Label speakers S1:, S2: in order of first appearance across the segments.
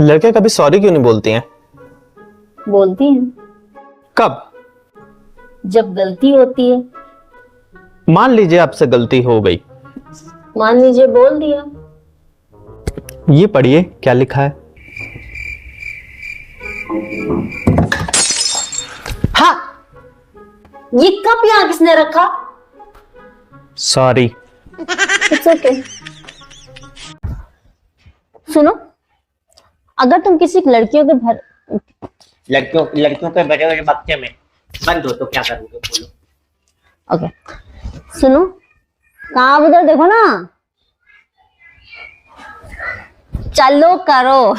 S1: लड़के कभी सॉरी क्यों नहीं बोलती हैं?
S2: बोलती हैं
S1: कब?
S2: जब गलती होती है।
S1: मान लीजिए आपसे गलती हो गई।
S2: मान लीजिए बोल दिया।
S1: ये पढ़िए क्या लिखा है।
S2: हाँ, ये कप यहाँ किसने रखा?
S1: सॉरी।
S2: It's okay. सुनो, अगर तुम किसी लड़कियों के घर
S3: लड़कियों के बड़े बड़े बक्से में बंद हो तो क्या करोगे, बोलो।
S2: ओके सुनो, कहाँ उधर देखो ना, चलो करो।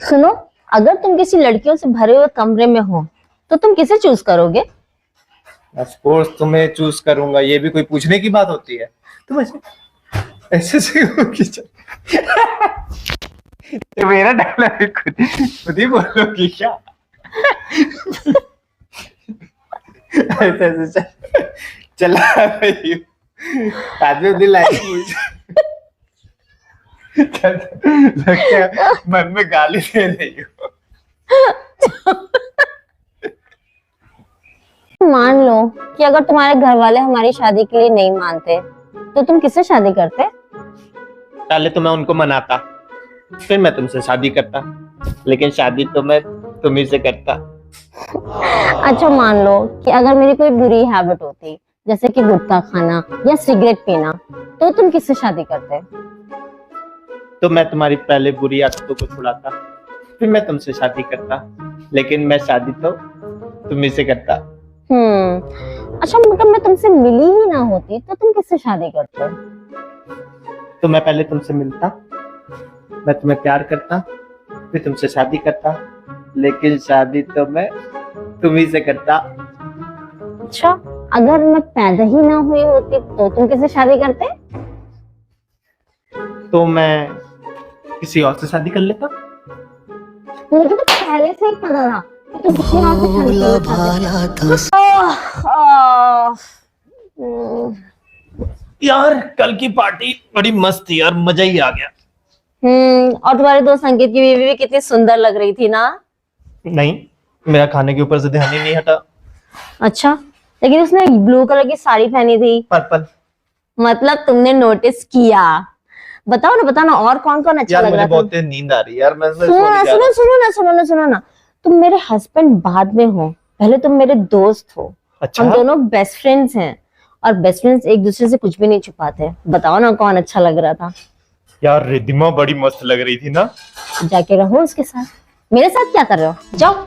S2: सुनो, अगर तुम किसी लड़कियों से भरे हुए कमरे में हो तो तुम किसे चूज करोगे?
S4: ऑफ कोर्स तुम्हें चूज करूंगा, ये भी कोई पूछने की बात होती है? तुम ऐसे ऐसे से तो मेरा डायलॉग खुद ही बोलोगी क्या? ऐसे ऐसे चला रही हूँ, आदमी दिल लगता है मन में गाली दे रही हूँ।
S2: मान लो कि अगर तुम्हारे घर वाले हमारी शादी के लिए नहीं मानते तो तुम किससे शादी करते?
S3: पहले तो मैं उनको मनाता, फिर मैं तुमसे शादी करता, लेकिन शादी तो मैं तुम्ही से करता।
S2: अच्छा मान लो कि अगर मेरी कोई बुरी हैबिट होती, जैसे कि गुटखा खाना या सिगरेट पीना, तो तुम किससे शादी करते?
S3: तो मैं तुम्हारी पहले बुरी आदतों को छुड़ाता, फिर मैं तुमसे शादी करता, लेकिन मैं शादी तो तुम्ही से करता।
S2: अच्छा मतलब मैं तुमसे मिली ही ना होती तो तुम किससे शादी करते?
S3: तो मैं पहले तुमसे मिलता, मैं तुम्हें प्यार करता, फिर तुमसे शादी करता, लेकिन शादी तो मैं तुम्ही से करता।
S2: अच्छा, अगर मैं पैदा ही ना हुई होती तो तुम किससे शादी करते?
S3: तो मैं किसी और से शादी कर लेता।
S2: मुझे तो पहले से ही पता था कि तुम किसी और से शादी
S3: यार कल की पार्टी बड़ी मस्त थी यार, मजा ही आ गया।
S2: और तुम्हारे दोस्त संगीत की बीवी भी कितनी सुंदर लग रही थी ना?
S3: नहीं, मेरा खाने के ऊपर से ध्यान ही नहीं हटा।
S2: अच्छा, लेकिन उसने ब्लू कलर की साड़ी पहनी थी।
S3: पर्पल।
S2: मतलब तुमने नोटिस किया। बताओ ना और कौन कौन अच्छा
S3: यार
S2: लग
S3: मुझे
S2: रहा था?
S3: बहुत नींद आ रही है यार, मैं
S2: सुनो ना, तुम मेरे हस्बैंड बाद में हो, पहले तुम मेरे दोस्त हो।
S3: अच्छा?
S2: हम दोनों बेस्ट फ्रेंड्स हैं और बेस्ट फ्रेंड्स एक दूसरे से कुछ भी नहीं छुपाते। बताओ ना कौन अच्छा लग रहा था?
S3: यार रिद्धिमा बड़ी मस्त लग रही थी ना।
S2: जाके रहो उसके साथ, मेरे साथ क्या कर रहे हो? जाओ।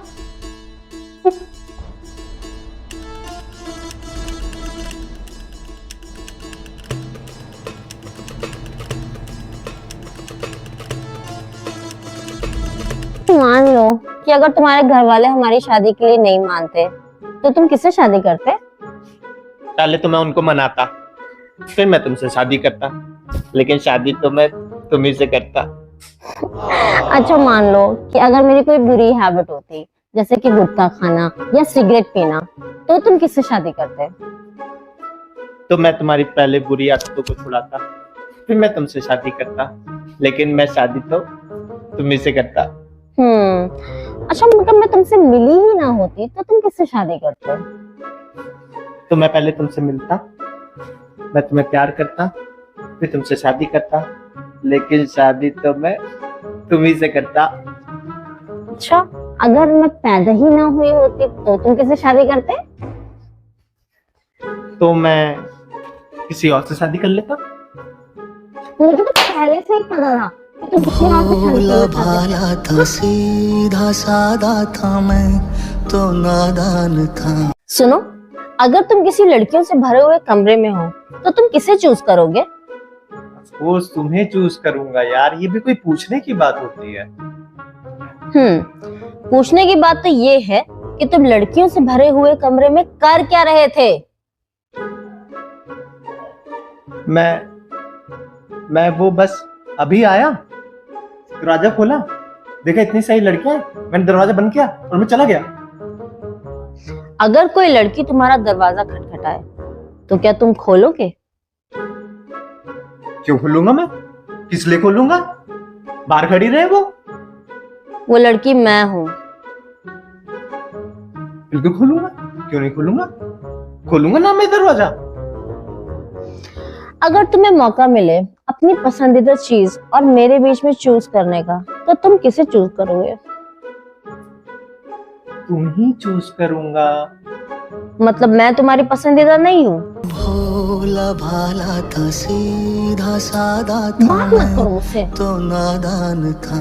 S2: मान लो कि अगर तुम्हारे घर वाले हमारी शादी के लिए नहीं मानते तो तुम किससे शादी करते?
S3: पहले तो मैं उनको मनाता, फिर मैं तुमसे शादी करता, लेकिन शादी तो मैं तुम्ही से करता।
S2: अच्छा मान लो कि अगर मेरी कोई बुरी हैबिट होती, जैसे कि गुटखा खाना या सिगरेट पीना, तो तुम किससे शादी करते?
S3: तो मैं तुम्हारी पहले बुरी आदतों को छुड़ाता, फिर मैं तुमसे शादी करता, लेकिन मैं शादी तो तुम्ही से करता।
S2: अच्छा मतलब मैं तुमसे मिली ही ना होती तो तुम किससे शादी करते?
S3: तो मैं पहले तुमसे मिलता, मैं तुम्हें प्यार करता, फिर तुमसे शादी करता, लेकिन शादी तो मैं तुम्ही से करता।
S2: अच्छा, अगर मैं पैदा ही ना हुई होती तो तुम किससे शादी करते?
S3: तो मैं किसी और से शादी कर लेता।
S2: मुझे तो पहले से ही पता था कि तुम किसी और से शादी
S5: भाला था, सीधा सादा था, मैं तो नादान था।
S2: सुनो, अगर तुम किसी लड़कियों से भरे हुए कमरे में हो तो तुम किसे चूज करोगे?
S4: ऑफ कोर्स तुम्हें चूज करूंगा यार, ये भी कोई पूछने की बात होती है?
S2: पूछने की बात तो ये है कि तुम लड़कियों से भरे हुए कमरे में कर क्या रहे थे?
S4: मैं वो बस अभी आया, दरवाजा खोला, देखा इतनी सारी लड़कियां, मैंने दरवाजा बंद किया और मैं चला गया।
S2: अगर कोई लड़की तुम्हारा दरवाजा खटखटाए तो क्या तुम खोलोगे?
S4: क्यों खोलूंगा मैं? किस लिए खोलूंगा? बाहर खड़ी रहे
S2: वो लड़की मैं हूँ।
S4: बिल्कुल खोलूंगा, क्यों नहीं खोलूंगा? खोलूंगा ना मैं दरवाजा।
S2: अगर तुम्हें मौका मिले अपनी पसंदीदा चीज और मेरे बीच में चूज करने का, तो तुम किसे चूज करोगे?
S4: तुम ही चूज करूंगा।
S2: मतलब मैं तुम्हारी पसंदीदा नहीं हूँ?
S5: भोला भाला था, सीधा सादा था,
S2: बात मत करो मुझसे।
S5: तो नादान था।